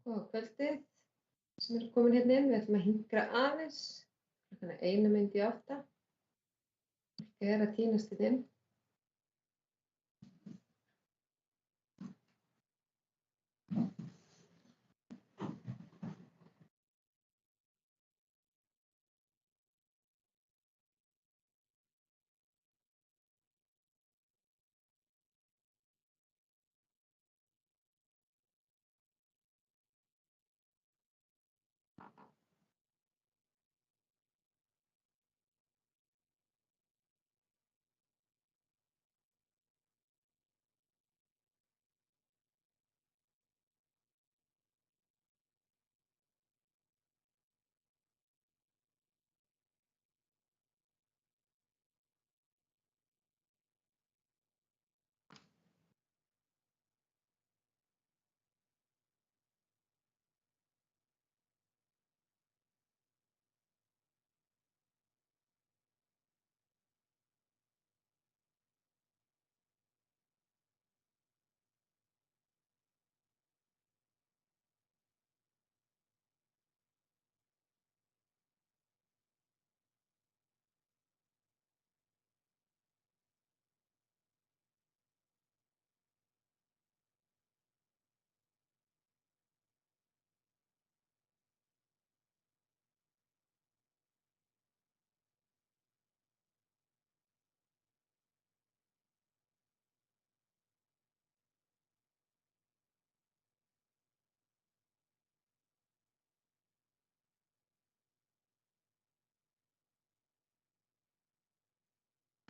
Góða kvöldið sem komin hérna inn. Við ætlum að hinkra aðeins. Þannig 7:45. Fólk að tínast hérna inn.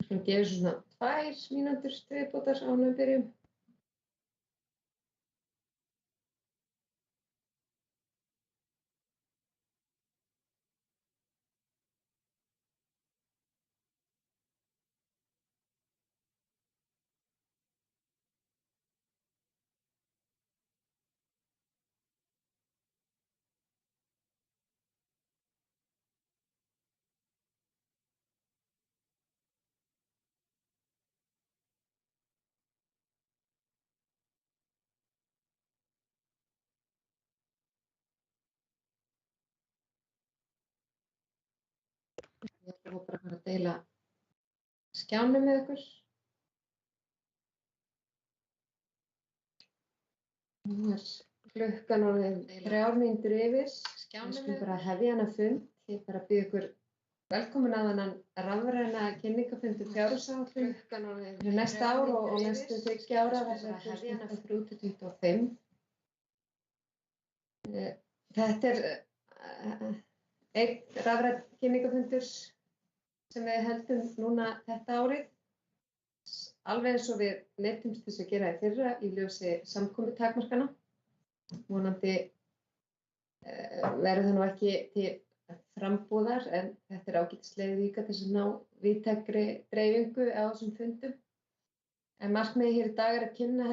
Við gefum svona 2 mínútur viðbótar áður en við byrjum. Ég ætla bara að fara að deila skjánum með ykkur. Nú klukkan orðin 3 mínútur yfir. Við skulum bara hefja hana fund. Ég bara býð ykkur velkomin að þennan rafræna kynningafund fjárhagsáætlun fyrir næsta ár og næstu 3 ára verður 2023-2025. Þetta einn rafrænn kynningafundur sem við heldum núna þetta árið, alveg eins og við neyddumst þess að gera í fyrra í ljósi samkomutakmarkana. Vonandi verður það nú ekki til frambúðar, en þetta ágætisleið líka til að ná víðtækri dreifingu á þessum fundum. En markmiðið hér í dag að kynna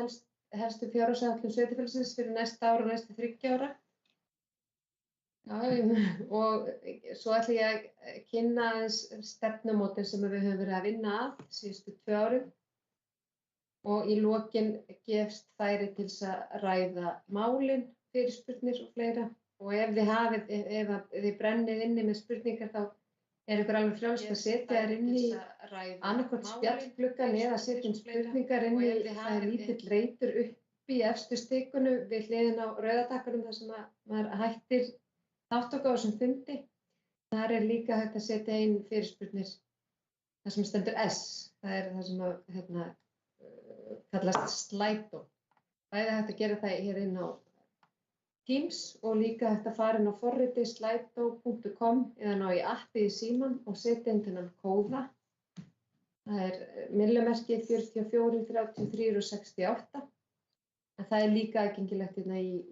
helstu fjárhagsáætlun sveitarfélagsins fyrir næsta ár og næstu 3 ára. Já, og svo ætla ég að kynna stefnumótin sem við höfum verið að vinna að síðustu 2 árin og í lokin gefst færi til að ræða málin, fyrirspurnir og fleira. Og ef þið brennið inni með spurningar þá ykkur alveg frjálst að setja þær inn í annaðhvort spjallgluggann eða setja spurningar inn í það lítill reitur upp í efstu stikunu við hliðina á rauða takkanum þar sem maður hættir þáttöku á þessum fundi. Þar líka hægt að setja inn fyrirspurnir þar sem stendur S. Það það sem kallast Slido. Bæði hægt að gera það hér inn á Teams og líka hægt að fara inn á forritið slido.com eða ná í appið í símann og setja inn þennan kóða. Það millimerki 44 33 og 68. En það líka aðgengilegt hérna í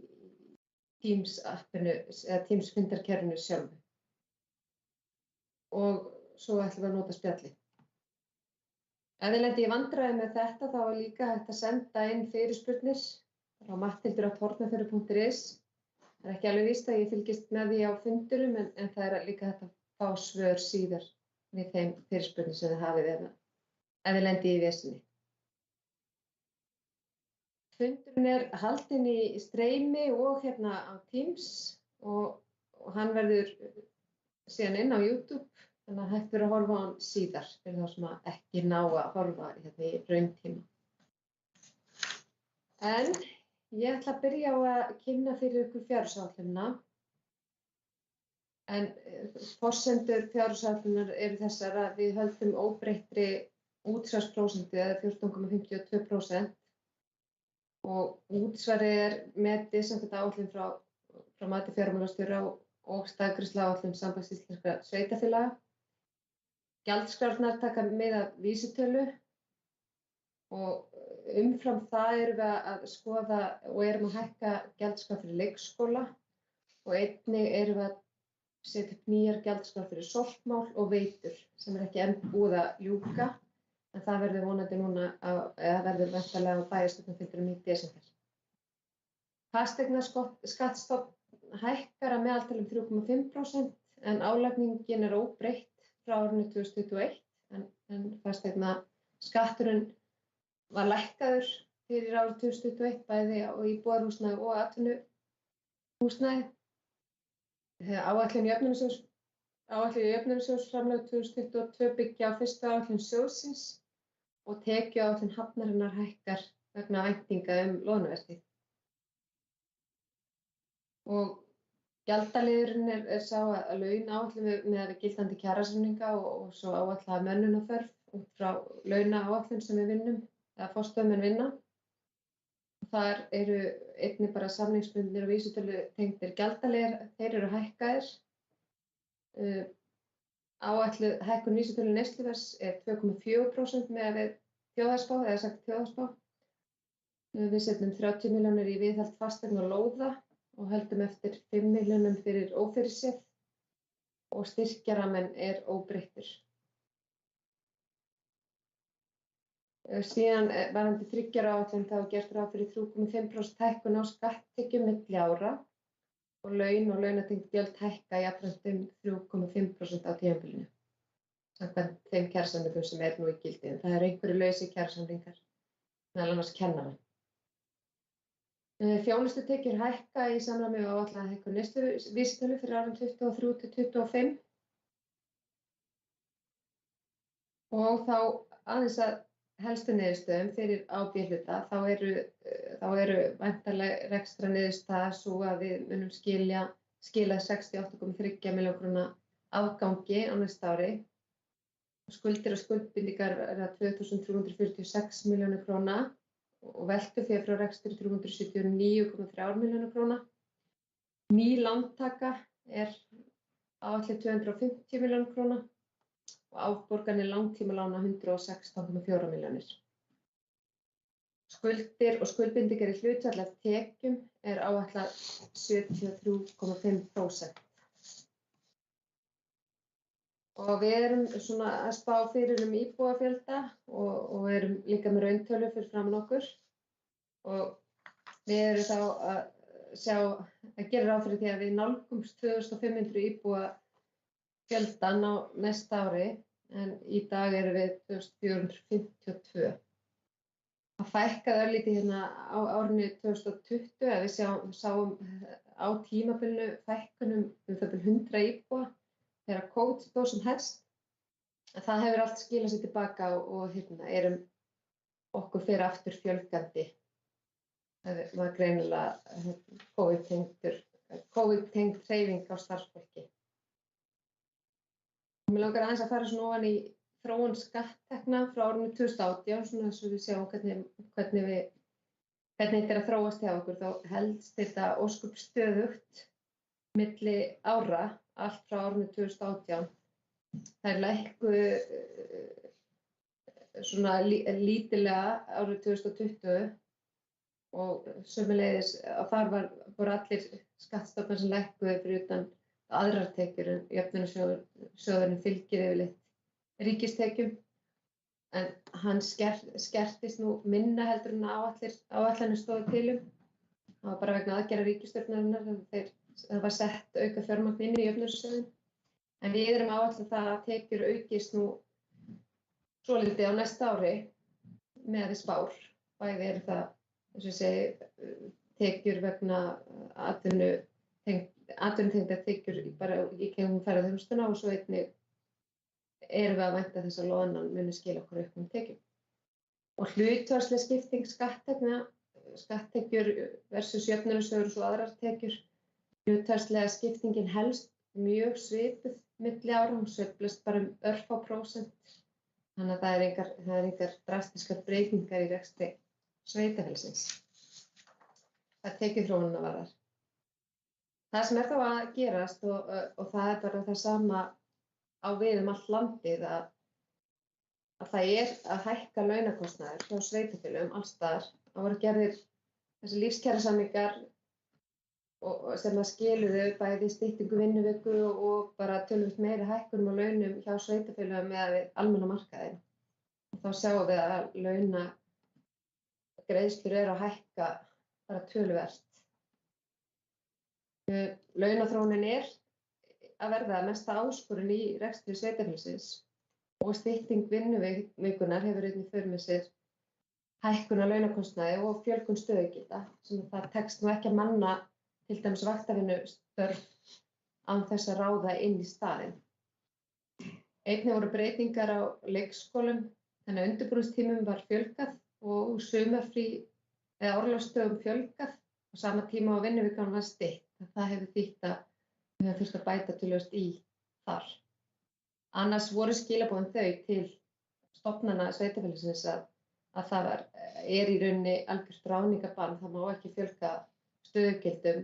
Teams appinu eða Teams fundarkerfinu sjálfu. Og svo ætlum við að nota spjallið. Ef þið lendið í vandræðum með þetta þá líka hægt að senda inn fyrirspurnir á matthildur@hornafjörður.is. Það ekki alveg víst að ég fylgist með því á fundurum en það líka hægt að fá svör síðar við þeim fyrirspurnir sem þið hafið ef þið lendið í vesinni. Fundurinn haldinn í streymi og hérna á Teams og hann verður síðan inn á YouTube, þannig að hægt verður að horfa á hann síðar fyrir þá sem ekki ná að horfa hérna í rauntíma. En ég ætla að byrja á að kynna fyrir ykkur fjárhagsáætlunina. En forsendur fjárhagsáætlunar eru þessar að við höldum óbreyttri útsvarsprósentu eða 14,52% og útsvarið metið samkvæmt áætlun frá mati fjármálastjóra og staðgreiðsluáætlun Sambands íslenskra sveitarfélaga. Gjaldskrárnar taka mið af vísitölu og umfram það erum við að skoða og erum að hækka gjaldskrár fyrir leikskóla og einnig erum við að setja upp nýjar gjaldskrár fyrir sorpmál og veitur sem ekki enn búið að ljúka, en það verður vonandi núna eða verður væntanlega á bæjarstjórnarfundinum í desember. Fasteignaskattsstofn hækkar að meðaltali 3,5% en álagningin óbreytt frá árinu 2021 en fasteignaskatturinn var lækkaður fyrir árið 2021 bæði á íbúðarhúsnæði og atvinnuhúsnæði. Áætlun jöfnunarsjóðsframlög 2022 byggja á fyrstu áætlun sjóðsins og tekjuáætlun hafnarinnar hækkar vegna væntinga loðnuvertíð. Og gjaldaliðurinn sá að laun áætlun með gildandi kjarasamninga og svo áætlaða mönnunarþörf út frá launaáætlun sem við vinnum, eða forstöðumenn vinna. Þar eru einnig bara samningsbundnir og vísitölutengdir gjaldaliðir, þeir eru hækkaðir. Áætluð hækkun vísitölu neysluverðs 2,4% miðað við þjóðhagsspá, eða sagt þjóðhagsspá. Við setjum 30 milljónir í viðhald fasteigna og lóða og höldum eftir 5 milljónum fyrir ófyrirséð og styrkjaramminn óbreyttur. Síðan varðandi 3 ára áætlun þá gert ráð fyrir 3,5% hækkun á skatttekjum milli ára og laun og launatengd gjöld hækka jafnframt 3,5% á tímabilinu, samkvæmt þeim kjarasamningum sem nú í gildi. Það eru einhverjir lausir kjarasamningar, meðal annars kennara. Þjónustutekjur hækka í samræmi við áætlaða hækkun neysluvísitölu fyrir árin 2023 til 2025 og þá aðeins að helstu niðurstöðum fyrir B-hluta þá eru væntanleg rekstraniðurstaða sú að við munum skila 68,3 milljóna króna afgangi á næsta ári. Skuldir og skuldbindingar verða 2.346 milljónir króna og veltufé frá rekstri 379,3 milljónir króna. Ný lántaka áætluð 250 milljónir króna og afborganir langtímalána 116,4 milljónir. Skuldir og skuldbindingar í hlutfalli af tekjum áætlað 73,5%. Og við erum svona að spá fyrir íbúafjölda og erum líka með rauntölu fyrir framan okkur. Og við erum þá að gera ráð fyrir því að við nálgumst 2500 íbúa fjöldan á næsta ári, en í dag erum við 2452. Það fækkaði örlítið hérna á árinu 2020 að við sáum á tímabilinu fækkunum það 100 íbúa þegar COVID stóð sem helst. Það hefur allt skilað sér tilbaka og erum okkur fyrir aftur fjölgandi. Það var greinilega COVID-tengd hreyfing á starfsfólki. Mig langar aðeins að fara svona ofan í þróun skatttekna frá árinu 2018, svona þess að við sjáum hvernig þetta að þróast hjá okkur. Þá helst þetta ósköp stöðugt milli ára, allt frá árinu 2018. Þær lækkuðu svona lítillega árið 2020 og sömuleiðis að þar voru allir skattstofnar sem lækkuðu fyrir utan aðrar tekjur en jöfnunarsjóðurinn fylgir yfirleitt ríkistekjum, en hann skertist nú minna heldur en áætlanir stóðu til. Það var bara vegna aðgerða ríkisstjórnarinnar, það var sett auka fjármagn inn í jöfnunarsjóðinn. En við erum áætlað það að tekjur aukist nú svolítið á næsta ári með spár. Bæði það eins og ég segi, tekjur vegna atvinnutengdar tekjur bara í gegnum ferðaþjónustuna og svo einnig erum við að vænta þess að loðnan muni skila okkur auknum tekjum. Og hlutfallsleg skipting skatttekjur versus jöfnunarsjóður og svo aðrar tekjur. Hlutfallslega skiptingin helst mjög svipuð milli ára, hún sveiflast bara örfá prósent. Þannig að það er engar drastiskar breytingar í rekstri sveitarfélagsins. Það tekjuþróunina varðar. Það sem er þá að gerast og það er bara það sama á við allt landið að það er að hækka launakostnaður hjá sveitarfélögum alls staðar. Það voru gerðir þessi lífskjarasamningar sem að skiluðu bæði styttingu vinnuviku og bara töluvert meiri hækkunum á launum hjá sveitarfélögum með almenna markaðinn. Þá sjáum við að launagreiðslur eru að hækka bara töluvert. Launaþróunin er að verða mesta áskorun í rekstri sveitarfélagsins og stytting vinnuvikunar hefur einnig för með sér hækkun á launakostnaði og fjölgun stöðugilda sem það tekst nú ekki að manna til dæmis vaktavinnustörf án þess að ráða inn í staðinn. Einnig voru breytingar á leikskólum, þannig að undirbúningstímum var fjölgað og sumarfrí eða orlofsdögum fjölgað á sama tíma og vinnuvikan var stytt. Það hefur þýtt að við höfum þurft að bæta töluvert í þar. Annars voru skilaboðin þau til stofnana sveitarfélagsins að það er í rauninni algjört ráðningarbann, það má ekki fjölga stöðugildum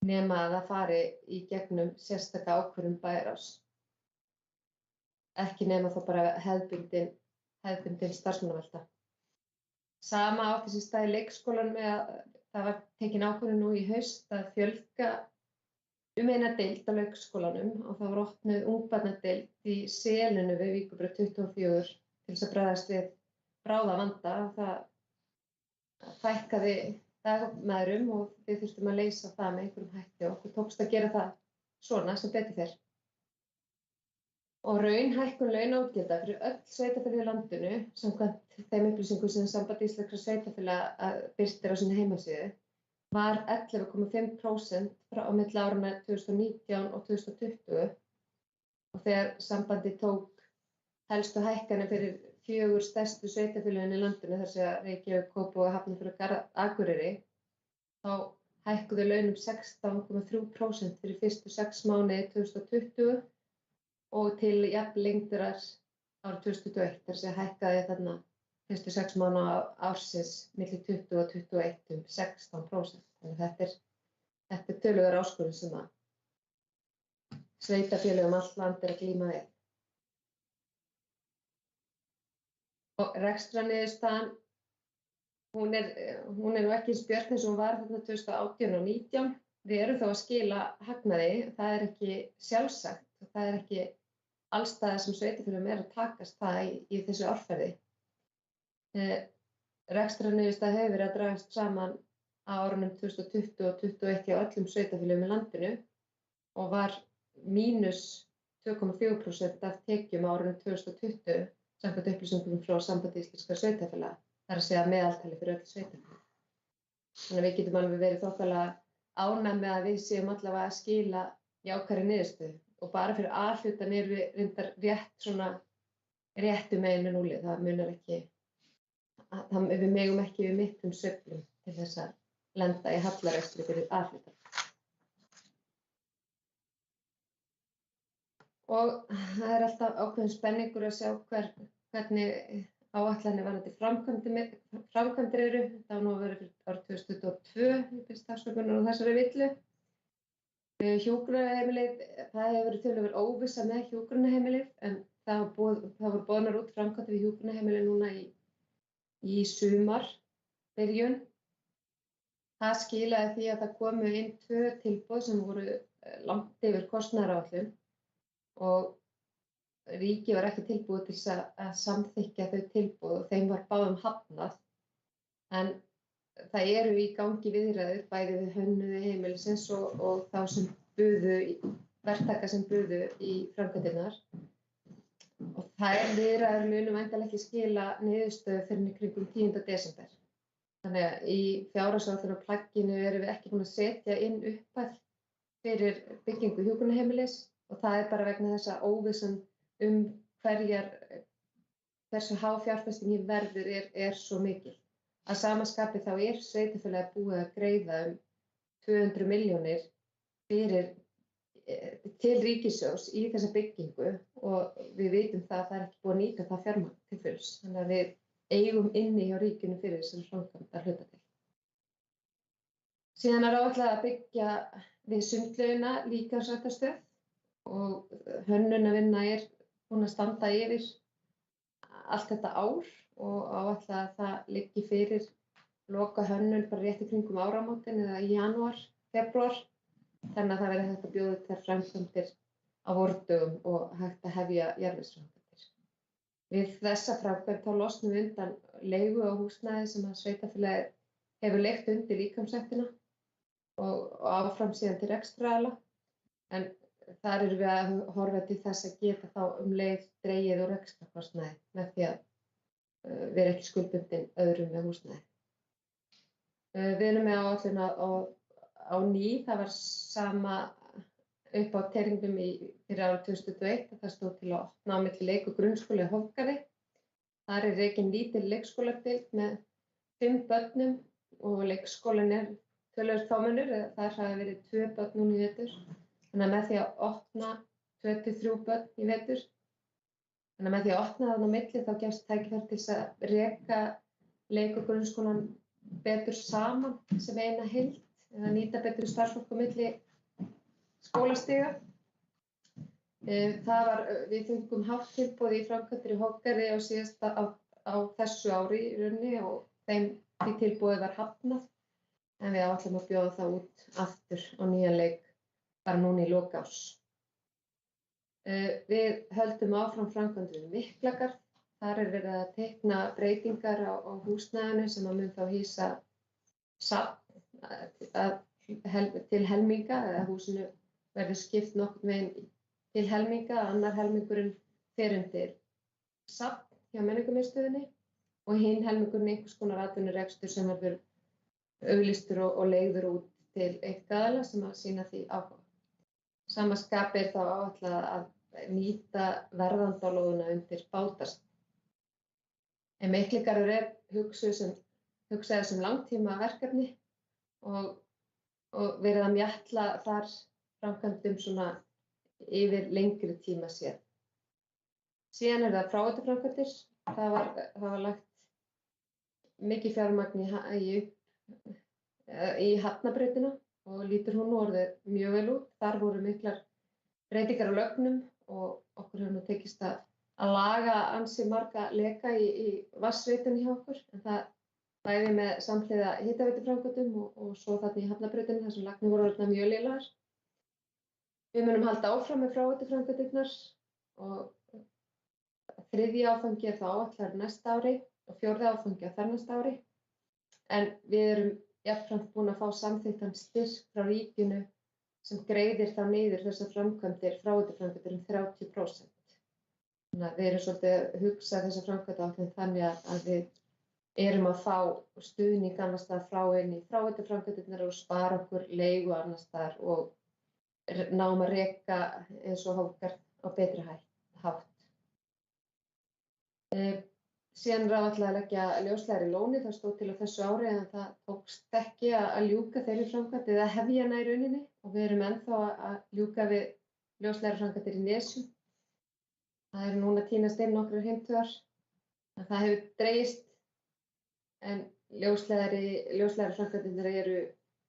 nema að það fari í gegnum sérstaka ákvörðun bæjarráðs. Ekki nema þá bara hefðbundin starfsmannavelta. Sama átti sér stað í leikskólanum með að það var tekin ákvörðun nú í haust að fjölga eina deild á leikskólanum og það var opnuð ungbarnadeild í Selinu við Víkurbraut 24 til þess að bregðast við bráðavanda. Það fækkaði dagmæðrum og við þurftum að leysa það með einhverjum hætti og okkur tókst að gera það svona sem betur fer. Og raunhækkun launaútgjalda fyrir öll sveitarfélög í landinu, samkvæmt þeim upplýsingum sem Samband íslenskra sveitarfélaga birtir á sinni heimasíðu, var 11,5% á milli áranna 2019 og 2020 og þegar sambandið tók helstu hækkanir fyrir 4 stærstu sveitarfélögin í landinu, þar sem Reykjavík, Kópavogur, Hafnarfjörður og Akureyri, þá hækkuðu laun 16,3% fyrir fyrstu 6 mánuði 2020 og til jafnlengdrar árið 2021, þar sem hækkaði þarna fyrstu 6 mánuði ársins milli 20 og 21 16%. Þannig að þetta er töluverð áskorun sem að sveitarfélög allt land er að glíma við. Og rekstrarniðurstaðan, hún er nú ekki eins björt eins og hún var þarna 2018 og 2019. Við erum þá að skila hagnaði, það er ekki sjálfsagt og það er ekki allstaðar sem sveitarfélögum er að takast það í þessu árferði. Rekstrarniðurstaða hefur verið að dragast saman á árunum 2020 og 2021 hjá öllum sveitarfélögum í landinu og var mínus 2,4% af tekjum á árunum 2020 samkvæmt upplýsingum frá Sambandi íslenskra sveitarfélaga, það er að segja meðaltali fyrir öll sveitarfélög. Þannig að við getum alveg verið þokkalega ánægð með að við séum allavega að skila jákvæðri niðurstöðu og bara fyrir A-hlutann erum við reyndar réttu megin með núlið, það munar ekki, við megum ekki við miklum sveiflum til þess að lenda í hallarekstri fyrir A-hlutann. Og það er alltaf ákveðin spenningur að sjá hvernig áætlanir varðandi framkvæmdir eru. Það var nú að vera fyrir árið 2022, ég byrst afsökunar á þessari villu. Hjúkrunarheimilið, það hefur verið töluverð óvissa með hjúkrunarheimilið en það voru boðnar út framkvæmdir við hjúkrunarheimilið núna í sumarbyrjun. Það skilaði því að það komu inn 2 tilboð sem voru langt yfir kostnaðaráætlun og ríkið var ekki tilbúið til að samþykkja þau tilboð og þeim var báðum hafnað. En það eru í gangi viðræður bæði við hönnuði heimilisins og þá sem verktaka sem buðu í framkvæmdirnar. Og þær viðræður munu væntanlega ekki skila niðurstöðu fyrr en í kringum 10. desember. Þannig að í fjárhagsáætlunarplagginu erum við ekki búin að setja inn upphæð fyrir byggingu hjúkrunarheimilis og það bara vegna þess að óvissan hversu há fjárfestingin verður svo mikil. Að sama skapi þá sveitarfélagið búið að greiða 200 milljónir til ríkissjóðs í þessa byggingu og við vitum það að það ekki búið að nýta það fjármagn til fulls. Þannig að við eigum inni hjá ríkinu fyrir þessari framkvæmd að hluta til. Síðan áætlað að byggja við sundlaugina líkamsræktarstöð og hönnunarvinna búin að standa yfir allt þetta ár og áætlað að það liggi fyrir loka hönnun bara rétt í kringum áramótin eða í janúar, febrúar. Þannig að það verði hægt að bjóða þær framkvæmdir á vordögum og hægt að hefja jarðvegsframkvæmdir. Við þessa framkvæmd þá losnum við undan leigu á húsnæði sem að sveitarfélagið hefur leigt undir líkamsræktina og áfram síðan til rekstraraðila. En þar erum við að horfa til þess að geta þá leið dregið úr rekstrarkostnaði með því að vera ekki skuldbundin öðrum með húsnæði. Við erum með áætlun á ný, það var sama upp á teningnum fyrir árið 2021 að það stóð til að opna á milli leik- og grunnskóla í Hofgarði. Þar rekin lítil leikskóladeild með 5 börnum og leikskólinn töluvert fámennur, þar hafa verið 2 börn núna í vetur. Þannig að með því að opna 2-3 börn í vetur, þannig að með því að opna þarna á milli þá gefst tækifæri til að reka leik- og grunnskólann betur saman sem eina heild eða nýta betur starfsfólk á milli skólastiga. Við fengum hátt tilboð í framkvæmdir í Hofgarði á þessu ári í rauninni og því tilboði var hafnað. En við áætlum að bjóða það út aftur á nýjan leik bara núna í lok árs. Við höldum áfram framkvæmdir við Miklagarð. Þar verið að teikna breytingar á húsnæðinu sem að mun þá hýsa safn til helminga, eða húsinu verður skipt nokkurn veginn til helminga, annar helmingurinn fer undir safn hjá menningarmiðstöðinni og hinn helmingurinn einhvers konar atvinnurekstur sem verður auglýstur og leigður út til einkaaðila sem að sýna því áhuga. Sama skapi þá áætlað að nýta verðandalóðina undir bátasafn. En Mikligarður hugsaður sem langtíma verkefni og verið að mjatla þar framkvæmdum svona yfir lengri tíma séð. Síðan það fráveituframkvæmdir. Það var lagt mikið fjármagn í Hafnabrautina og lítur hún orðið mjög vel út. Þar voru miklar breytingar á lögnum og okkur hefur nú tekist að laga ansi marga leka í vatnsveitunni hjá okkur. En það bæði með samhliða hitaveituframkvæmdum og svo þarna í Hafnabrautinni þar sem lagnir voru orðnar mjög lélegar. Við munum halda áfram með fráveituframkvæmdirnar og 3. áfangi þá áætlaður næsta ári og 4. áfangi á þarnæsta ári. En við erum jafnframt búin að fá samþykktan styrk frá ríkinu sem greiðir þá niður þessar fráveituframkvæmdir 30%. Þannig að við erum svolítið að hugsa þessa framkvæmdaáætlun þannig að við erum að fá stuðning annars staðar frá henni í fráveituframkvæmdirnar og spara okkur leigu annars staðar og náum að reka eins og Hofgarð á betri hátt. Síðan áætlað að leggja ljósleiðara í Lóni, það stóð til á þessu ári en það tókst ekki að ljúka þeirri framkvæmd eða hefja hana í rauninni og við erum ennþá að ljúka við ljósleiðaraframkvæmdir í Nesjum. Það núna tínast inn nokkrar heimtugar, en það hefur dregist en ljósleiðaraframkvæmdirnar eru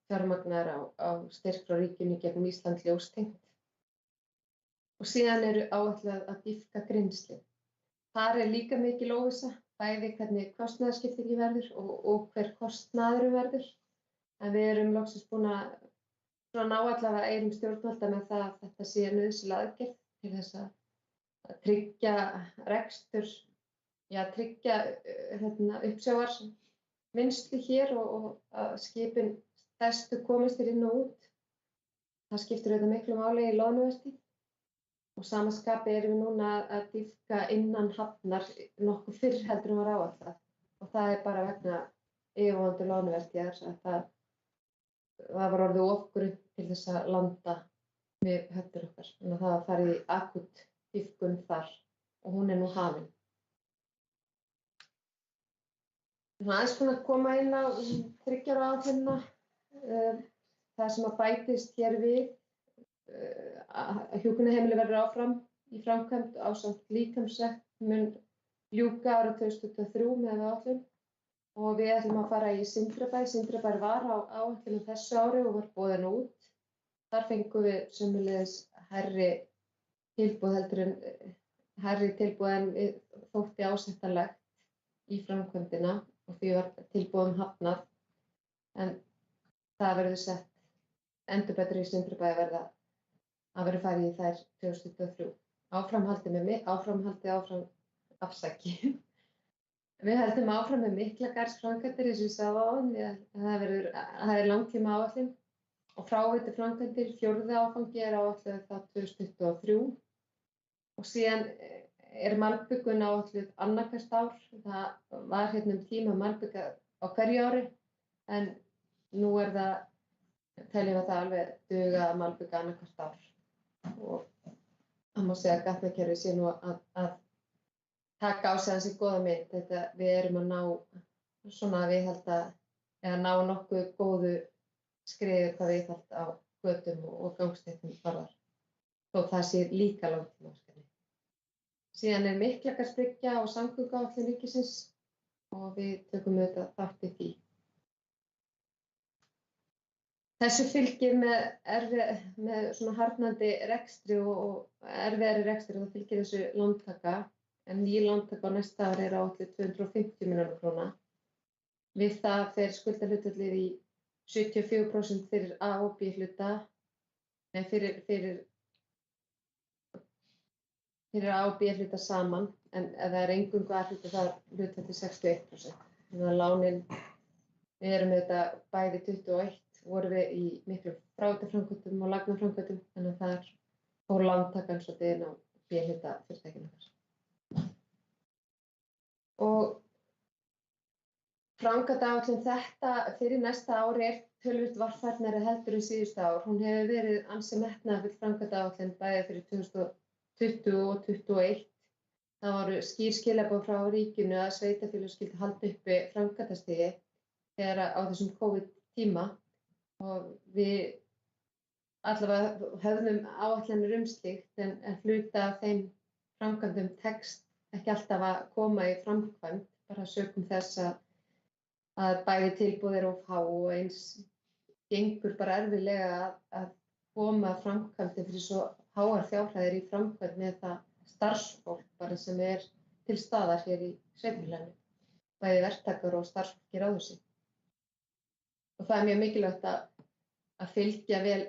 fjármagnaðar á styrk frá ríkinu gegnum Ísland ljóstengt. Og síðan áætlað að dýpka Grímsli. Þar líka mikil óvissa, bæði hvernig kostnaðarskiptingi verður og hver kostnaðurinn verður. En við erum loksins búin að ná allavega eyrum stjórnvalda með það að þetta sé nauðsynleg aðgerð til þess að tryggja rekstur, tryggja uppsjávarvinnslu hér og að skipin stærstu komist inn og út. Það skiptir auðvitað miklu máli í loðnuvertíð. Og sama skapi erum við núna að dýpka innan hafnar nokkuð fyrr heldur en var áætlað og það bara vegna yfirvofandi loðnuvertíðar að það var orðið of grunnt til þess að landa við höfnir okkar. Þannig að það var farið í akút dýpkun þar og hún nú hafin. Aðeins búin að koma inn á 3 ára áætlunina. Það sem að bætist hér við að hjúkrunarheimili verður áfram í framkvæmd ásamt líkamsrækt mun ljúka árið 2023 með áætlun og við ætlum að fara í Sindrabæ. Sindrabæ var á áætlunum þessu ári og var boðin út. Þar fengum við sömuleiðis hærri tilboð en þótti ásættanlegt í framkvæmdina og því var tilboðum hafnað. En það verður sett endurbætur í Sindrabæ að verða farið í þær 2023. Við heldum áfram með Miklagarðsframkvæmdir eins og ég sagði áðan. Það langtíma áætlun og fráveituframkvæmdir, 4. áfangi áætluð það 2023 og síðan malbikun áætluð annað hvert ár. Það var tíma malbika á hverju ári en nú teljum við það alveg duga að malbika annað hvert ár og það má segja að gatnakerfið sé nú að taka á sig ansi góða mynd. Við erum að ná svona viðhalda eða ná nokkuð góðu skriði hvað viðhald á götum og gangstéttum varðar. Þó það sé líka langtímaverkefni. Síðan Miklagarðsbryggja og samgönguáætlun ríkisins og við tökum auðvitað þátt í því. Þessu fylgir með svona harðnandi rekstri og erfiðari rekstri og það fylgir þessu lántaka. En ný lántaka á næsta ári áætluð 250 milljónir króna. Við það fer skuldahlutfallið í 74% fyrir A og B hluta, fyrir A og B hluta saman, en ef það eingöngu A hluta þá hlutfallið 61%. Þannig að lánin, við erum bæði 21, vorum við í miklum fráveituframkvæmdum og lagnaframkvæmdum, þannig að þar fór lántakan svolítið inn á B hluta fyrirtækinu okkar. Og framkvæmdaáætlun þetta fyrir næsta ári töluvert varfærnari heldur en síðustu ár. Hún hefur verið ansi metnaðarfull framkvæmdaáætlun bæði fyrir 2020 og 2021. Það voru skýr skilaboð frá ríkinu að sveitarfélög skyldu halda uppi framkvæmdastigi þegar á þessum COVID-tíma og við allavega höfðum áætlanir slíkt en hluta af þeim framkvæmdum tekst ekki alltaf að koma í framkvæmd bara sökum þess að bæði tilboð of há og eins gengur bara erfiðlega að koma framkvæmdum fyrir svo háar fjárhæðir í framkvæmd með það starfsfólk bara sem til staðar hér í sveitarfélaginu, bæði verktakar og starfsfólk í ráðhúsi. Og það er mjög mikilvægt að fylgja vel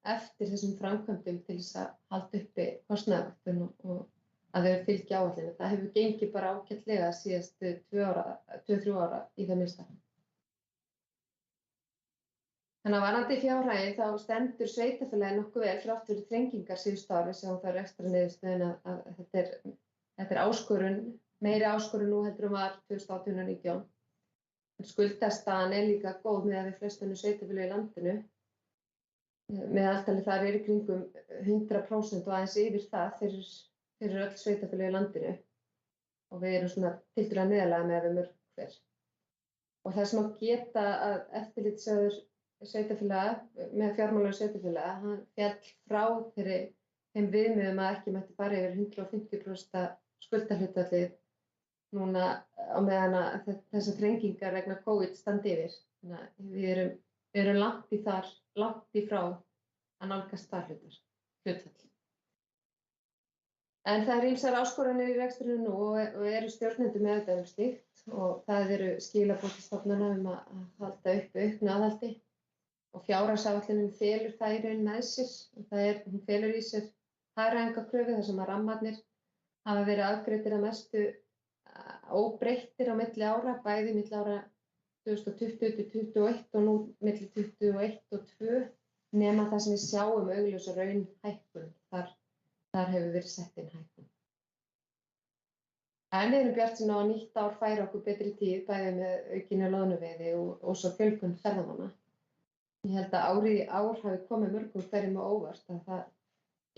eftir þessum framkvæmdum til þess að halda uppi kostnaðarvöktun og að þau fylgja áætlunum. Það hefur gengið bara ágætlega síðustu 2-3 ára í það minnsta. Þannig að varðandi fjárhaginn þá stendur sveitarfélagið nokkuð vel þrátt fyrir þrengingar síðustu ári sem það ekstra niðurstöðin að þetta áskorun, meiri áskorun nú heldur var 2018 og 2019. Skuldastaðan líka góð með við flestum sveitarfélög í landinu. Meðaltalið þar í kringum 100% og aðeins yfir það fyrir öll sveitarfélög í landinu og við erum svona tiltölulega neðarlega með við mörg hver. Og það sem að geta að eftirlitssjóður sveitarfélaga með fjármála sveitarfélaga, hann féll frá þeim viðmiðum að ekki mætti fara yfir 150% skuldahlutfallið núna á meðan að þessar þrengingar vegna COVID standi yfir. Þannig að við erum langt í frá að nálgast það hlutfall. En það ýmsar áskoranir í rekstrinum nú og eru stjórnendur með þetta slíkt og það eru skilaboð til stofnana að halda uppi auknu aðhaldi og fjárhagsáætlunin felur það í raun með sér og hún felur í sér hagræðingarkröfu þar sem að rammarnir hafa verið afgreiddir að mestu óbreyttir á milli ára, bæði milli ára 2020-2021 og nú milli 2021 og 2022 nema það sem við sjáum augljósa raunhækkun. Þar hefur verið sett inn hækkun. En við erum bjartsýn á að nýtt ár færi okkur betri tíð, bæði með aukinni loðnuveiði og svo fjölgun ferðamanna. Ég held að árið í ár hafi komið mörgum hverjum á óvart að það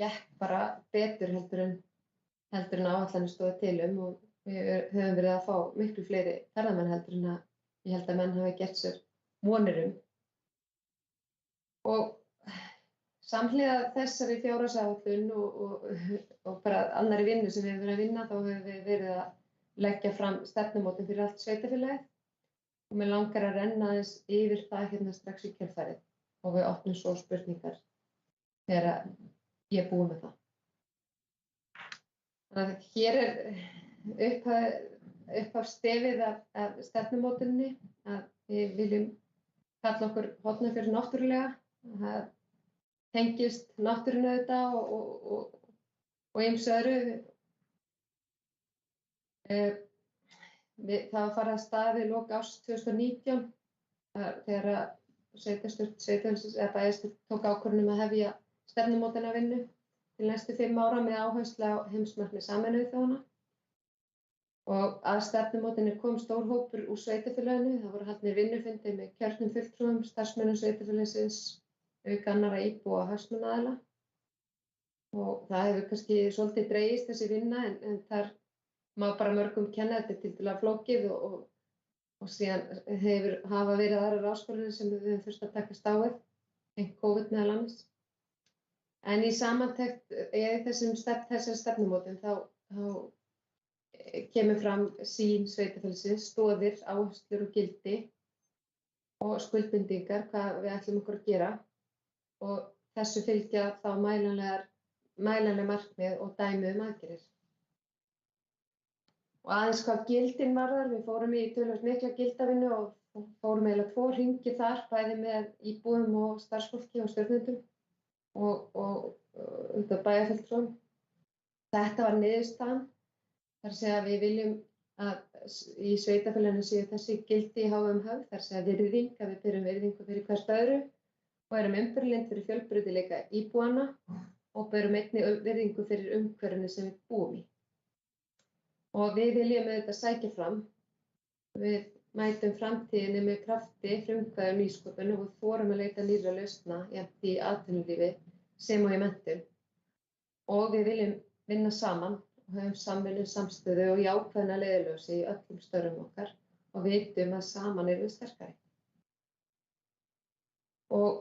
gekk bara betur heldur en áætlanir stóðu til og við höfum verið að fá miklu fleiri ferðamenn heldur en að ég held að menn hafi gert sér vonir Og samhliða þessari fjárhagsáætlun og bara annarri vinnu sem við höfum verið að vinna, þá höfum við verið að leggja fram stefnumótun fyrir allt sveitarfélagið og mig langar að renna aðeins yfir það hérna strax í kjölfarið og við opnum svo spurningar þegar ég er búin með það. Þannig að hér upphafsstefið af stefnumótuninni að við viljum kalla okkur Hornafjörð náttúrulega. Það tengist náttúrunni auðvitað og ýmsu öðru. Það var farið af stað við lok árs 2019 þegar sveitarstjórn eða bæjarstjórn tók ákvörðun að hefja stefnumótunarvinnu til næstu 5 ára með áherslu á heimsmarkmið Sameinuðu þjóðanna. Og að stefnumótuninni kom stór hópur úr sveitarfélaginu. Það voru haldnir vinnufundir með kjörnum fulltrúum, starfsmönnum sveitarfélagsins, auk annarra íbúa og hagsmunaaðila. Og það hefur kannski svolítið dregist þessi vinna en þar má bara mörgum kenna þetta tiltölulega flókið og síðan hafa verið aðrar áskoranir sem við höfum þurft að takast á við, COVID meðal annars. En í samantekt þessari stefnumótun þá kemur fram sýn sveitarfélagsins, stoðir, áherslur og gildi og skuldbindingar, hvað við ætlum okkur að gera og þessu fylgja þá mælanleg markmið og dæmi aðgerðir. Og aðeins hvað gildin varðar, við fórum í töluvert mikla gildavinnu og fórum eiginlega 2 hringi þar, bæði með íbúum og starfsfólki og stjórnendum og bæjarfulltrúum. Þetta var niðurstaðan. Það er að segja að við viljum að í sveitarfélaginu séu þessi gildi í hávegum höfð, það er að segja virðing, að við berum virðingu fyrir hvert öðru og erum umburðarlynd fyrir fjölbreytileika íbúanna og berum einnig virðingu fyrir umhverfinu sem við búum í. Og við viljum auðvitað sækja fram, við mætum framtíðinni með krafti, frumkvæði og nýsköpun og við þorum að leita nýrra lausna jafnt í atvinnulífi sem og í menntun. Og við viljum vinna saman og höfum samvinnu, samstöðu og jákvæðna leiðarljósi í öllum störfum okkar og vitum að saman erum við sterkari. Og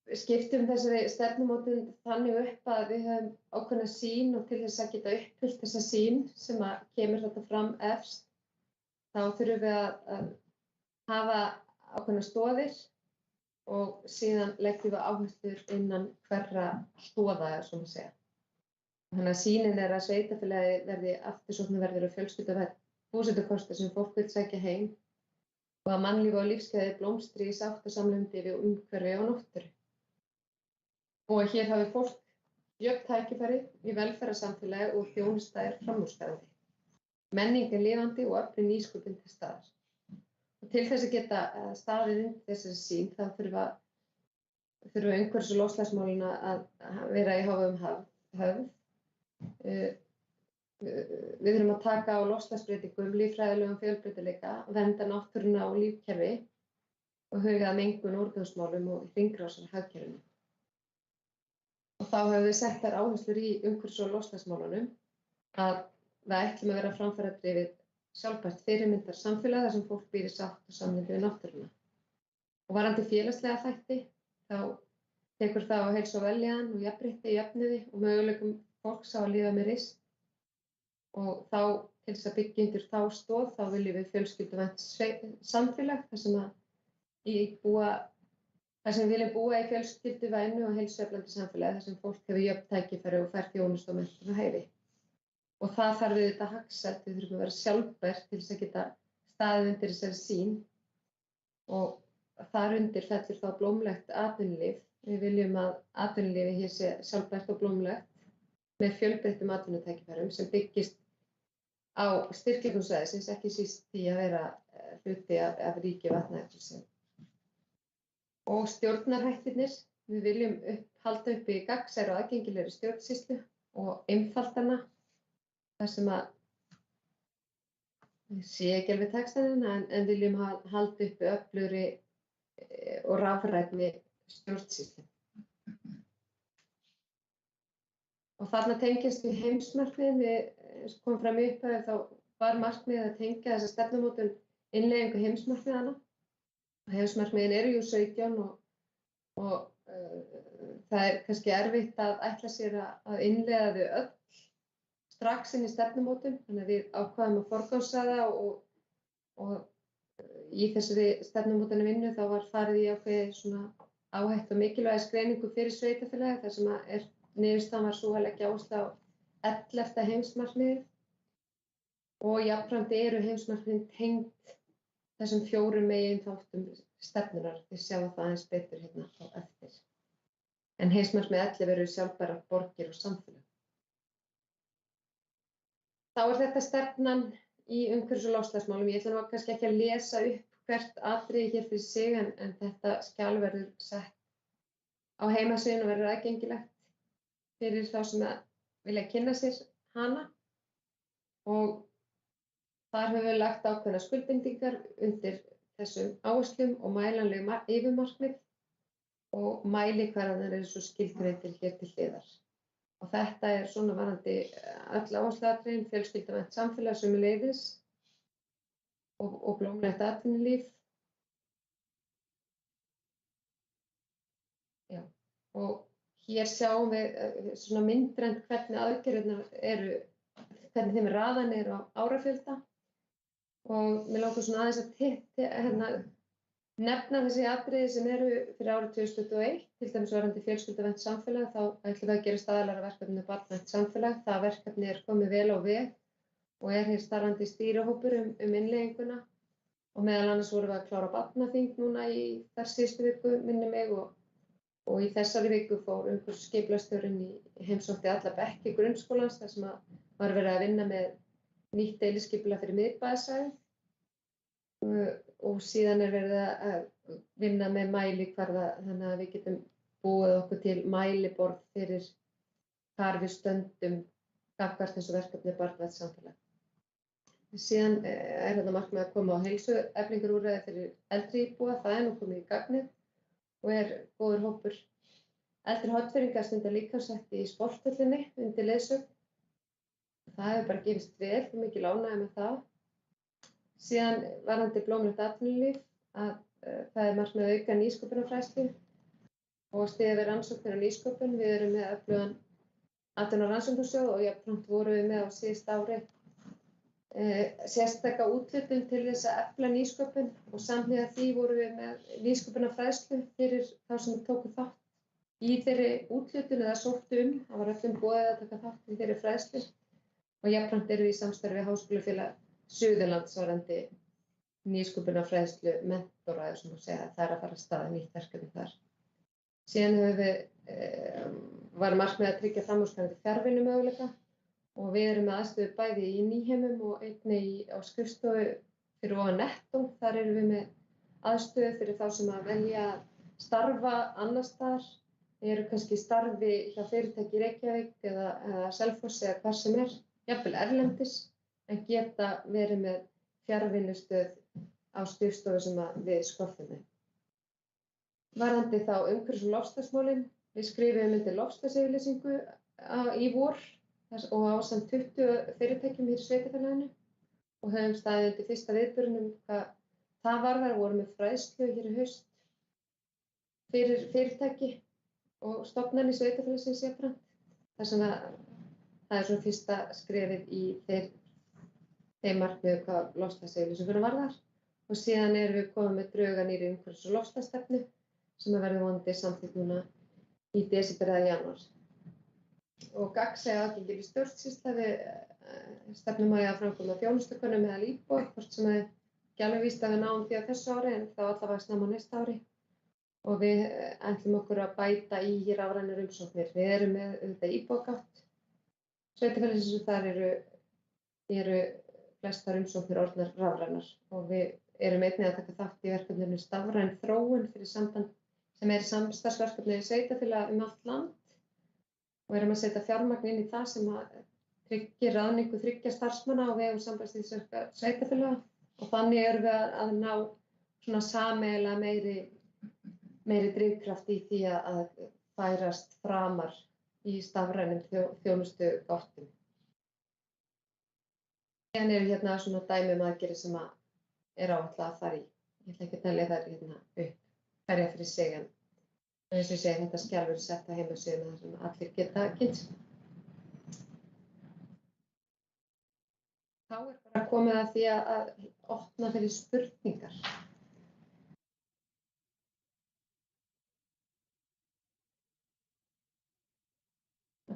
við skiptum þessari stefnumótun þannig upp að við höfum ákveðna sýn og til þess að geta uppfyllt þessa sýn sem kemur þetta fram efst, þá þurfum við að hafa ákveðna stoðir og síðan leggjum við áherslur innan hverra stoða, svona að segja. Þannig að sýnin er að sveitarfélagið verði aftursóknarverður og fjölskylduvæn búsetukostur sem fólk vill sækja heim og að mannlíf og lífsgæði blómstri í sátt og samlyndi við umhverfi og náttúru. Og hér hafi fólk jöfn tækifæri í velferðarsamfélagi og þjónusta er framúrskarandi. Menning er lifandi og öflug nýsköpun til staðar. Og til þess að geta staðið undir þessari sýn þá þurfa umhverfis- og loftslagsmálin að vera í hávegum höfð. Við þurfum að taka á loftslagsbreytingum, líffræðilegum fjölbreytileika, vernda náttúruna og lífkerfi og huga að mengun og úrgangsmálum og hringrásarhagkerfinu. Og þá höfum við sett þær áherslur í umhverfis- og loftslagsmálunum að við ætlum að vera framfaradrifið sjálfbært fyrirmyndar samfélag þar sem fólk býr í sátt og samlyndi við náttúruna. Og varðandi félagslega þætti, þá tekur það á heilsu og vellíðan og jafnrétti, jöfnuði og möguleikum fólks á að lifa með reisn. Og þá til þess að byggja undir þá stoð, þá viljum við fjölskylduvænt samfélag þar sem við viljum búa í fjölskylduvænu og heilsueflandi samfélagi þar sem fólk hefur jöfn tækifæri og fær þjónustu og menntun og hæfi. Og það þarf við þetta hagsælt, við þurfum að vera sjálfbært til þess að geta staðið undir þessari sýn og þar undir fellur þá blómlegt atvinnulíf. Við viljum að atvinnulífi hér sé sjálfbært og blómlegt með fjölbreyttum atvinnutækifærum sem byggist á styrkleikum svæðisins, ekki síst því að vera hluti af ríki vatnaefnisins. Og stjórnarhættirnir, við viljum halda uppi gagnsærri og aðgengilegri stjórnsýslu og einfaldana þar sem að Ég sé ekki alveg textann en viljum halda uppi öflugri og rafrænni stjórnsýslu. Og þarna tengist við heimsmarkmiðin, við kom fram í upphafi þá var markmiðið að tengja þessa stefnumótun innleiðingu heimsmarkmiðanna. Heimsmarkmiðin eru jú 17 og það kannski erfitt að ætla sér að innleiða þau öll strax inn í stefnumótun, þannig að við ákváðum að forgangsraða og í þessari stefnumótun vinnu þá var farið í ákveðið svona áhættu og mikilvægisgreiningu fyrir sveitarfélagið þar sem niðurstaðan var sú að leggja áherslu á 11. heimsmarkmiðið og jafnframt eru heimsmarkmiðin tengd þessum 4 meginþáttum stefnunnar. Við sjáum það aðeins betur hérna á eftir. En heimsmarkmið 11 eru sjálfbærar borgir og samfélag. Þá þetta stefnan í umhverfis- og loftslagsmálum. Ég ætla nú kannski ekki að lesa upp hvert atriði hér fyrir sig en þetta skjal verður sett á heimasíðunni og verður aðgengilegt fyrir þá sem vilja kynna sér hana. Og þar höfum við lagt ákveðnar skuldbindingar undir þessum áherslum og mælanleg yfirmarkmið og mælikvarðarnir eru svo skilgreindir hér til hliðar. Og þetta svona varðandi öll áhersluatriðin, fjölskylduvænt samfélag sömuleiðis og blómlegt atvinnulíf. Já, og hér sjáum við svona myndrænt hvernig aðgerðirnar hvernig þeim raðað niður á árafjölda. Og mér langar svona aðeins að nefna þessi atriði sem eru fyrir árið 2021, til dæmis varðandi fjölskylduvænt samfélag, þá ætlum við að gera staðlara verkefni barnvænt samfélag. Það verkefni komið vel á veg og hér starfandi stýrihópur innleiðinguna og meðal annars vorum við að klára barnaþing núna í þar síðustu viku, minni mig, og í þessari viku fór umhverfisskipulagsstjórinn í heimsótti alla bekki grunnskólans þar sem var verið að vinna með nýtt deiliskipulag fyrir miðbæjarsvæðið og síðan verið að vinna með mælikvarða þannig að við getum búið okkur til mæliborð fyrir hvar við stöndum gagnvart þessu verkefni barnvænt samfélag. Síðan þetta markmið að koma á heilsueflingarúrræði fyrir eldri íbúa, það nú komið í gagnið og góður hópur eldri Hornfirðinga stundar líkamsrækti í sporthöllinni undir leiðsögn. Það hefur bara gefist vel og mikil ánægja með það. Síðan varðandi blómlegt atvinnulíf að það markmið að auka nýsköpunarfræðslu og styðja við rannsóknir á nýsköpun. Við erum með öflugan atvinnu- og rannsóknarsjóð og jafnframt vorum við með á síðasta ári sérstaka úthlutun til þess að efla nýsköpun og samhliða því vorum við með nýsköpunarfræðslu fyrir þá sem tóku þátt í þeirri úthlutun eða sóttu það var öllum boðið að taka þátt í þeirri fræðslu og jafnframt erum við í samstarfi við Háskólafélag Suðurlands varðandi nýsköpunarfræðslu mentora eða svona að segja að það að fara af stað nýtt verkefni þar. Síðan var markmið að tryggja framúrskarandi fjarvinnumöguleika og við erum með aðstöðu bæði í Nýheimum og einnig á skrifstofu fyrir ofan Nettó. Þar erum við með aðstöðu fyrir þá sem að velja starfa annars staðar. Við erum kannski í starfi hjá fyrirtæki í Reykjavík eða Selfossi eða hvar sem jafnvel erlendis, en geta verið með fjarvinnustöð á skrifstofu sem við skortum með. Varðandi þá umhverfis- og loftslagsmálin, við skrifuðum undir loftslagsyfirlýsingu í vor og ásamt 20 fyrirtækjum hér í sveitarfélaginu og höfum staðið undir fyrsta viðburðinum hvað það varðar, vorum með fræðslu hér í haust fyrir fyrirtæki og stofnanir sveitarfélagsins jafnframt. Þar sem það svona fyrsta skrefið í þeim markmiðum hvað loftslagsyfirlýsinguna varðar og síðan erum við komið með drög að nýrri umhverfis- og loftslagsstefnu sem verður vonandi samþykkt núna í desember eða janúar. Og gagnsæi og aðgengileg stjórnsýsla við stefnum að framkvæma þjónustukönnun meðal íbúa, hvort sem ekki alveg víst að við náum því á þessu ári en þá allavega snemma á næsta ári. Og við ætlum okkur að bæta í rafrænar umsóknir. Við erum með íbúagátt sveitarfélagsins og þar eru flestar umsóknir orðnar rafrænar og við erum einnig að taka þátt í verkefninu stafræn þróun fyrir samband sem samstarfsverkefni sveitarfélaga allt land og erum að setja fjármagn inn í það sem að tryggir ráðningu 3 starfsmanna á vegum Sambands íslenskra sveitarfélaga og þannig erum við að ná svona sameiginlega meiri drifkraft í því að færast framar í stafrænum þjónustugáttum. En eru hérna svona dæmi aðgerðir sem er áætlað að fara í. Ég ætla ekki að telja þær upp hverja fyrir sig en eins og ég segi þetta skjal verður sett á heimasíðuna þar sem allir geta kynnt. Þá bara komið að því að opna fyrir spurningar.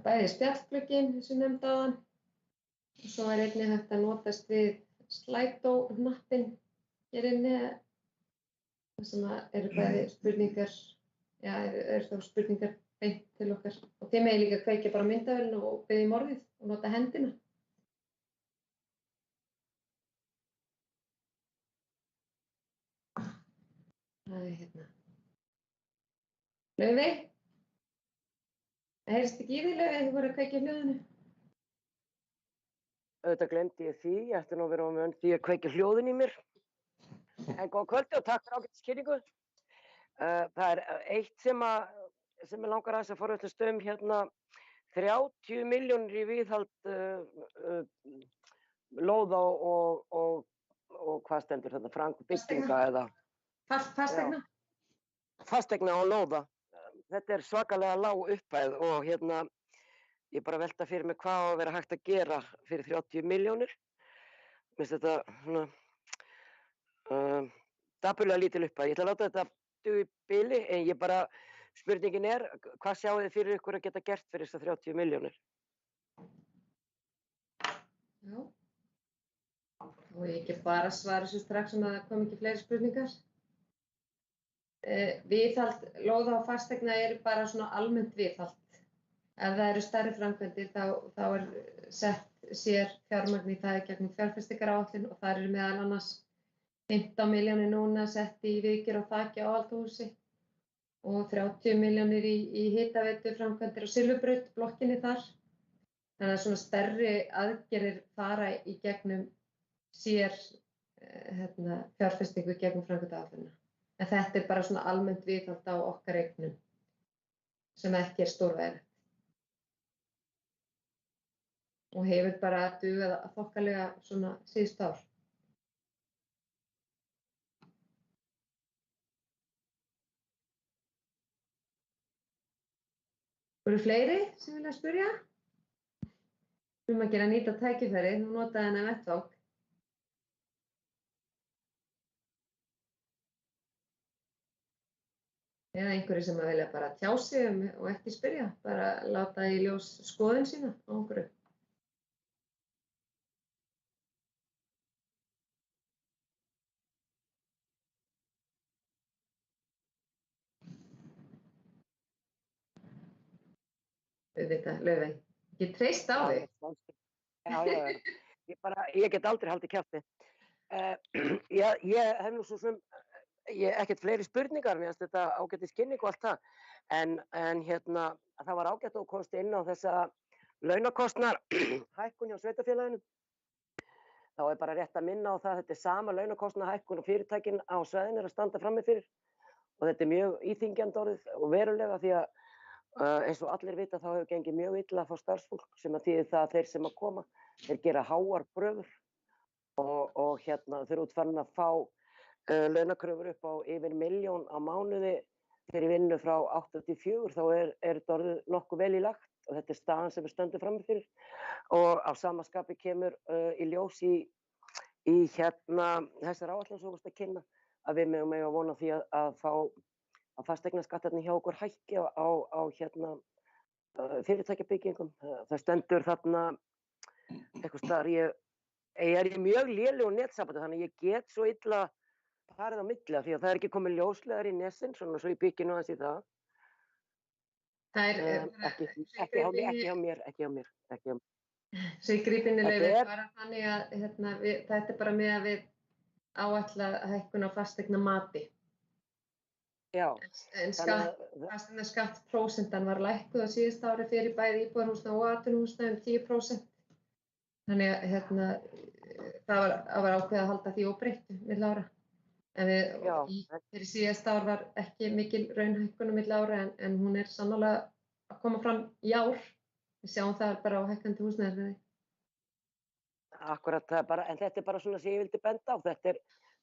Bæði spjallglugginn sem nefndi áðan og svo einnig hægt að notast við Slido-hnappinn hér inni sem eru bæði spurningar, eru þá spurningar beint til okkar og þið megið líka kveikja bara myndavélina og biðja orðið og nota hendina. Það hérna. Laufey? Það heyrist ekki í því, Laufey, þið voru að kveikja hljóðinu. Auðvitað glemdi ég því, ég ætti nú að vera á meðan því að kveikja hljóðin í mér. En góða kvöldi og takk fyrir ágætiskynningu. Það er eitt sem ég langar aðeins að forvitnast hérna 30 milljónir í viðhald lóða og hvað stendur þetta, bygginga eða? Fasteigna? Fasteigna og lóða. Þetta er svakalega lág upphæð og ég bara velta fyrir mig hvað á að vera hægt að gera fyrir 30 milljónir. Mér finnst þetta dapurlega lítil upphæð. Ég ætla að láta þetta duga í bili en spurningin er, hvað sjáu þið fyrir ykkur að geta gert fyrir þessar 30 milljónir? Já. Og ég ekki bara svara svo strax það kom ekki fleiri spurningar. Viðhald lóða og fasteigna eru bara svona almennt viðhald. Ef það eru stærri framkvæmdir þá er sett sér fjármagn í það gegnum fjárfestingaráætlun og það eru meðal annars 15 milljónir núna sett í viðgerð og þaki á áhaldahúsi og 30 milljónir í hitaveitu framkvæmdir á Silfurbraut, blokkinni þar. Þannig að svona stærri aðgerðir fara í gegnum sér fjárfestingu gegnum framkvæmdaáætlunina. En þetta er bara svona almennt viðhald á okkar eignum sem ekki er stórverðilegt. Og hefur bara dugað þokkalega svona síðustu ár. Voru fleiri sem vilja spyrja? Að gera nýta tækifæri, þú notaði hennar vettvang. Eða einhverju sem vilja bara tjá sig og ekki spyrja, bara láta í ljós skoðun sína á einhverju. Auðvitað, Laufey, ég treyst á þig. Já, ég get aldrei haldið kjafti. Ég hef nú svo sem ekkert fleiri spurningar, mér finnst þetta ágætiskynning og allt það, en það var ágætt að komast inn á þessa launakostnaðar hækkun hjá sveitarfélaginu. Þá er bara rétt að minna á það að þetta er sama launakostnaðar hækkun og fyrirtækin á svæðinu er að standa frammi fyrir og þetta er mjög íþyngjandi orðið og verulega því að eins og allir vita þá hefur gengið mjög illa að fá starfsfólk sem að þýðir það að þeir sem að koma, þeir gera háar pröfur og þeir eru útfarin að fá launakröfur upp á yfir 1 milljón á mánuði fyrir vinnu frá 8-4 þá er þetta orðið nokkuð vel í lagt og þetta er staðan sem við stöndum frammi fyrir og á sama skapi kemur í ljós í þessar áætlun sem þú varst að kynna að við megum að vona því að fá að fasteignaskattarnir hjá okkur hækki á fyrirtækjabyggingum. Það stendur þarna eitthvað staðar ég er í mjög lélegur netsambandi þannig að ég get svo illa farið á milli því að það er ekki komið ljóslegar í nesin svona svo ég byggi nú aðeins í það. Ekki hjá mér. Svo ég gríp inn í Laufey bara þannig að þetta er bara með að við áætlað hækkun á fasteignamati. Já. En fasteignaskattsprósentan var lækkuð á síðasta ári fyrir bæði íbúðarhúsnæði og atvinnuhúsnæði 10%. Þannig að það var ákveðið að halda því óbreyttu milli ára. En Já, fyrir síðasta ár var ekki mikil raunhækkun á milli ára en hún er sannarlega að koma fram í ár. Við sjáum það bara á hækkandi húsnæðisverði. akkurat, en þetta bara svona sem ég vildi benda á.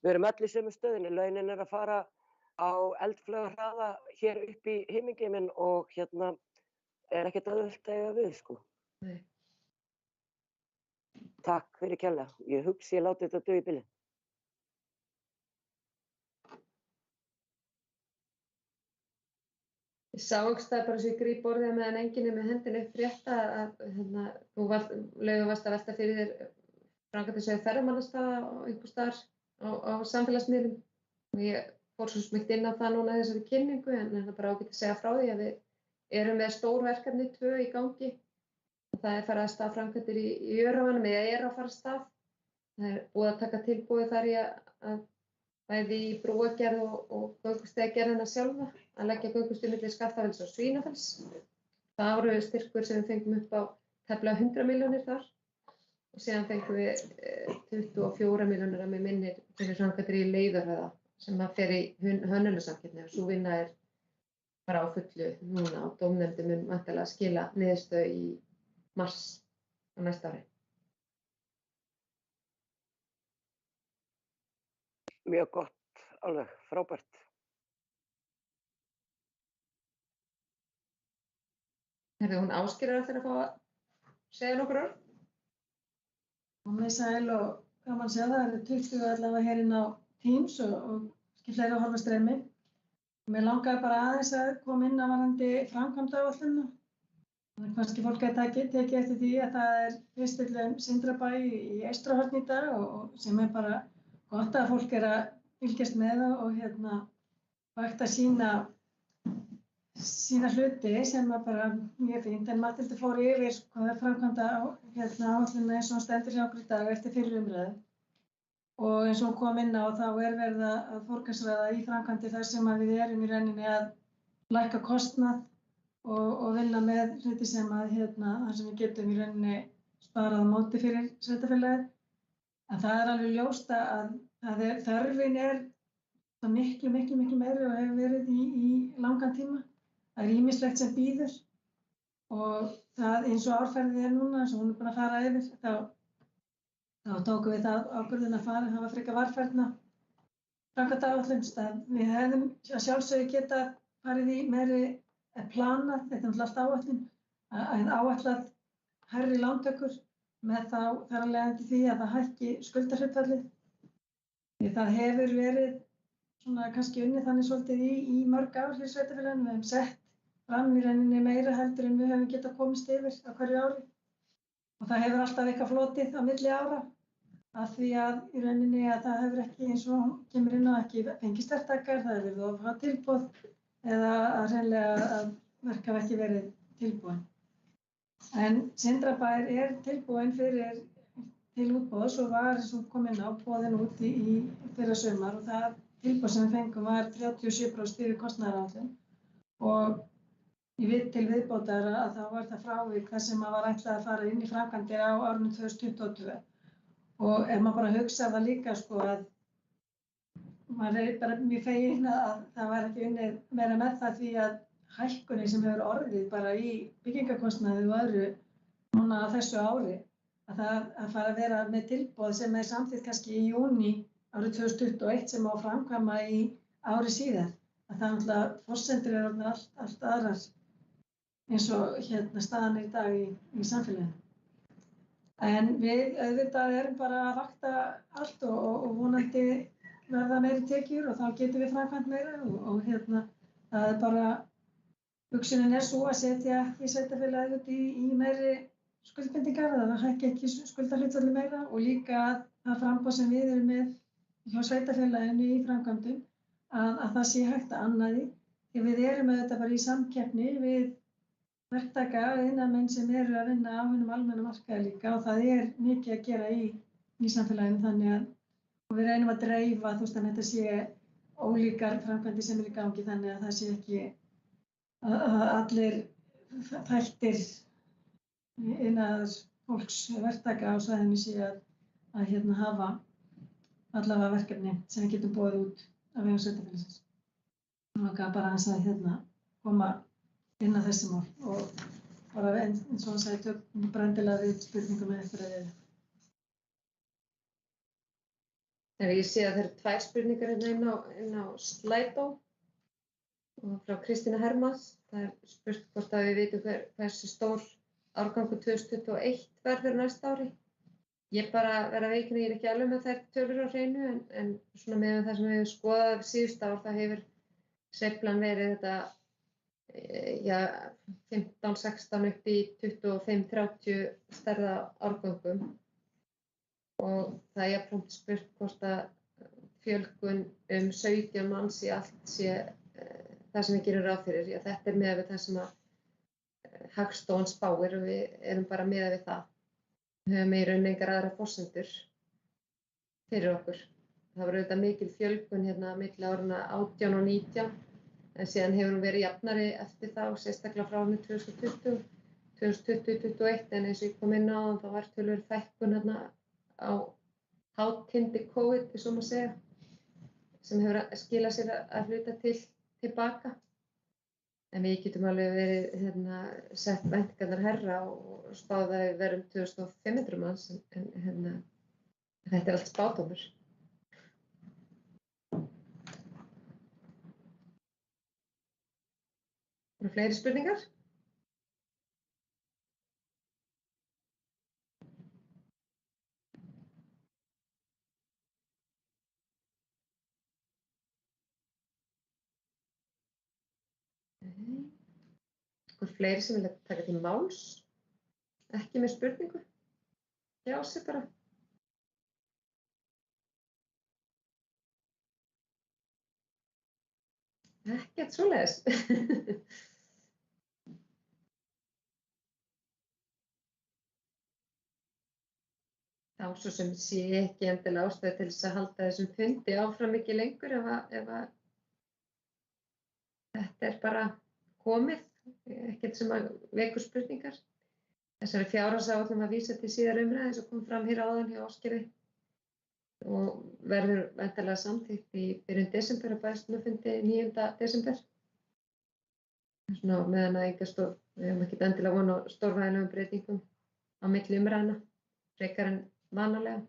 Við erum öll í sömu stöðunni, launin að fara á eldflaugarhraða hér upp í himingeiminn og er ekkert auðvelt að eiga við, sko. Nei. Takk fyrir kærlega. Ég hugsi ég láti þetta duga í bili. Ég sá einhvers staðar bara svo ég gríp orðið meðan enginn er með hendina upp frétta að þú varst að velta fyrir þér framkvæmdasjóði ferðamannastaða einhvers staðar á samfélagsmiðlum og ég fór svo smygt inn á það núna þessari kynningu en það er bara ágætt að segja frá því að við erum með stór verkefni 2 í gangi og það er farið að stað framkvæmdir í Öræfunum eða er að fara af stað. Það er búið að taka tilboðið þar í að bæði í brúargerð og göngustígagerðina sjálfa að leggja göngustíg milli Skaftafells og Svínafells. Það voru styrkur sem við fengum upp á tæplega 100 milljónir þar og síðan fengum við 24 milljónir að mig minnir fyrir framkvæmdir í Leiðarhöfða sem að fer í hönnunarsamkeppni og sú vinna er bara á fullu núna og dómnefndin mun væntanlega skila niðurstöðu í mars á næsta ári. Mjög gott, alveg, frábært. Hún Ásgerður ætlar að fá að segja nokkur orð. Komið sæl og gaman að sjá það eru 20 allavega hér inn á Teams og fleiri að horfa streymi. Mér langaði bara aðeins að koma inn á varðandi framkvæmdaáætlunina. Kannski fólk gæti tekið eftir því að það er fyrstillum Sindrabæ í Eystrahorni í dag og sem er bara gott að fólk er að fylgjast með og vægt að sína hluti sem var bara mjög fínt. En Mathildur fór yfir hvað er framkvæmda áætlunina eins og hún stendur hjá okkur í dag eftir fyrri umræðu. Og eins og hún kom inn á þá er verið að forgangsraða í framkvæmdir þar sem við erum í rauninni að lækka kostnað og vinna með hluti sem þar sem við getum í rauninni sparað á móti fyrir sveitarfélagið. En það er alveg ljóst að þörfin er miklu meiri og hefur verið í langan tíma. Það er ýmislegt sem bíður og það eins og árferðið er núna, eins og hún er búin að fara yfir, þá tókum við það ákvörðun að hafa frekar varfærna framkvæmdaáætlun. Við hefðum að sjálfsögðu geta farið í meiri planað, þetta er náttúrulega allt áætlun, að áætlað hærri lántökur með þá þar að leiðandi því að það hækki skuldahlutfallið. Það hefur verið svona kannski unnið þannig svolítið í mörg ár fyrir sveitarfélaginu. Við höfum sett fram í rauninni meira heldur en við höfum getað komist yfir á hverju ári. Og það hefur alltaf eitthvað flotið á milli ára af því að í rauninni að það hefur ekki eins og kemur inn á ekki fengist verktakar, það hefur verið of há tilboð eða að hreinlega að verk hafa ekki verið tilbúin. En Sindrabær er tilbúin til útboðs og var eins og kom inn á boðin út í fyrra sumar og það tilboð sem við fengum var 37% yfir kostnaðaráætlun og til viðbótar að þá var það frávik þar sem var ætlað að fara inn í framkvæmdir á árinu 2022 og ef maður bara hugsa það líka að maður er bara mjög feginn að það var ekki unnið meira með það því að hækkunin sem hefur orðið bara í byggingarkostnaði og öðru núna á þessu ári að það að fara að vera með tilboð sem er samþykkt kannski í júní árið 2021 sem á framkvæma í ári síðar að það náttúrulega forsendur eru allt aðrar eins og staðan er í dag í samfélaginu. En við auðvitað erum bara að vakta allt og vonandi verða meiri tekjur og þá getum við framkvæmt meira og það er bara hugsunin er svo að setja í sveitarfélagið út í meiri skuldbindingar að það hækki ekki skuldahlutfallið meira og líka að það framboð sem við erum með hjá sveitarfélaginu í framkvæmdum að það sé hægt að anna því því við erum auðvitað bara í samkeppni við verktaka iðnaðarmenn sem eru að vinna á hinum almenna markaði líka og það er mikið að gera í samfélaginu þannig að og við reynum að dreifa þannig að þetta sé ólíkar framkvæmdir sem eru í gangi þannig að það sé ekki að allir þættir iðnaðar fólks verktaka á svæðinu sé að hafa allavega verkefni sem við getum boðið út af vegum sveitarfélagsins. Nú langar bara aðeins að koma inn á þessi mál og bara eins og hann sagði tökum bara endilega við spurningum eftir að reyða. Ég sé að það eru 2 spurningar hérna inn á Slido og frá Kristínu Hermanns. Það er spurt hvort að við vitum hversu stór árgangur 2021 verður næsta ári. Ég bara verð að viðurkenna, ég er ekki alveg með þær tölur á hreinu en svona með það sem við höfum skoðað síðustu ár, það hefur sveiflan verið þetta 15-16 upp í 25-30 stærða árgangum. Og það er jafnframt spurt hvort að fjölgun 17 manns í allt sé það sem við gerum ráð fyrir. Já, þetta er miðað við það sem að Hagstofan spáir og við erum bara miðað við það. Við höfum í raun engar aðrar forsendur fyrir okkur. Það var auðvitað mikil fjölgun hérna milli áranna 18 og 19 en síðan hefur hún verið jafnari eftir þá, sérstaklega frá árinu 2020, 2020-2021 en eins og ég kom inn á þann þá var töluvert fækkun hérna á hátindi COVID, svo maður segja, sem hefur skilað sér að hluta tilbaka. En við getum alveg verið sett væntingarnar hærra og spáð að við verum 2500 manns en þetta er allt spádómur. Eru fleiri spurningar? Einhver fleiri sem vilja taka til máls? Ekki með spurningu? Já, sig bara. Ekkert svoleiðis. Þá svo sem sé ekki endilega ástæðu til þess að halda þessum fundi áfram mikið lengur ef að þetta er bara komið, ekkert sem að vekur spurningar. Þessari fjárhagsáætlun var vísað til síðari umræðu eins og kom fram hér áðan hjá Ásgeiri og verður væntanlega samþykkt í byrjun desember á bæjarstjórnarfundi 9. desember. Svona meðan að við höfum ekkert endilega von á stórvægilegum breytingum á milli umræðna, frekar en vanalega.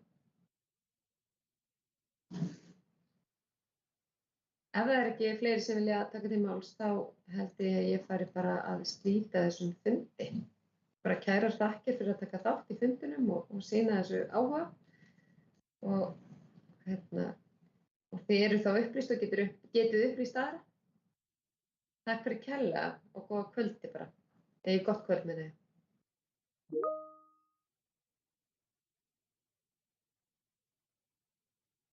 Ef það er ekki fleiri sem vilja taka til máls, þá held ég að ég fari bara að slíta þessum fundi. Bara kærar þakkir fyrir að taka þátt í fundinum og sýna þessu áhuga. Og þið eru þá upplýst og getið upplýst aðra. Takk fyrir kærlega og góða kvöldi bara. Eða gott kvöld með þið.